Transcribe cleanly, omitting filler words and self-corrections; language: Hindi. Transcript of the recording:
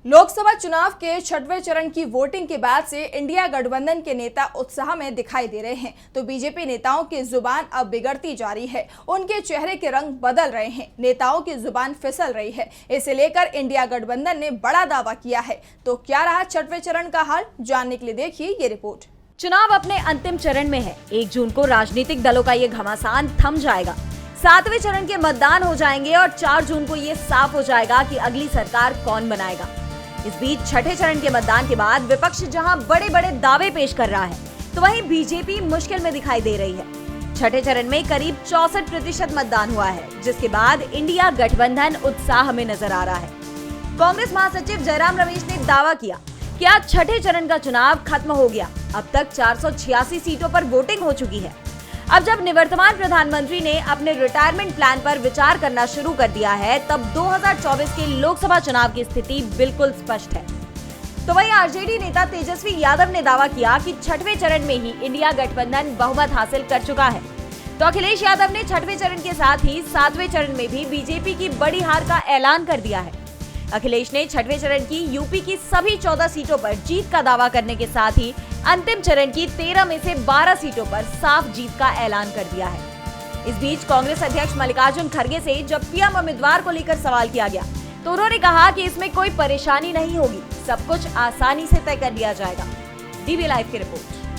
लोकसभा चुनाव के छठवें चरण की वोटिंग के बाद से इंडिया गठबंधन के नेता उत्साह में दिखाई दे रहे हैं, तो बीजेपी नेताओं की जुबान अब बिगड़ती जा रही है। उनके चेहरे के रंग बदल रहे हैं, नेताओं की जुबान फिसल रही है। इसे लेकर इंडिया गठबंधन ने बड़ा दावा किया है। तो क्या रहा छठवें चरण का हाल, जानने के लिए देखिए ये रिपोर्ट। चुनाव अपने अंतिम चरण में है। 1 जून को राजनीतिक दलों का ये घमासान थम जाएगा। 7वें चरण के मतदान हो जाएंगे और 4 जून को ये साफ हो जाएगा कि अगली सरकार कौन बनाएगा। इस बीच छठे चरण के मतदान के बाद विपक्ष जहां बड़े बड़े दावे पेश कर रहा है, तो वहीं बीजेपी मुश्किल में दिखाई दे रही है। छठे चरण में करीब 64% मतदान हुआ है, जिसके बाद इंडिया गठबंधन उत्साह में नजर आ रहा है। कांग्रेस महासचिव जयराम रमेश ने दावा किया कि आज छठे चरण का चुनाव खत्म हो गया। अब तक 486 सीटों पर वोटिंग हो चुकी है। अब जब निवर्तमान प्रधानमंत्री ने अपने रिटायरमेंट प्लान पर विचार करना शुरू कर दिया है, तब 2024 के लोकसभा चुनाव की स्थिति बिल्कुल स्पष्ट है। तो वहीं आरजेडी नेता तेजस्वी यादव ने दावा किया कि छठवें चरण में ही इंडिया गठबंधन बहुमत हासिल कर चुका है। तो अखिलेश यादव ने छठवें चरण के साथ ही 7वें चरण में भी बीजेपी की बड़ी हार का ऐलान कर दिया है। अखिलेश ने छठवें चरण की यूपी की सभी 14 सीटों पर जीत का दावा करने के साथ ही अंतिम चरण की 13 में से 12 सीटों पर साफ जीत का ऐलान कर दिया है। इस बीच कांग्रेस अध्यक्ष मल्लिकार्जुन खड़गे से जब पीएम उम्मीदवार को लेकर सवाल किया गया, तो उन्होंने कहा कि इसमें कोई परेशानी नहीं होगी, सब कुछ आसानी से तय कर लिया जाएगा। डीवी लाइव की रिपोर्ट।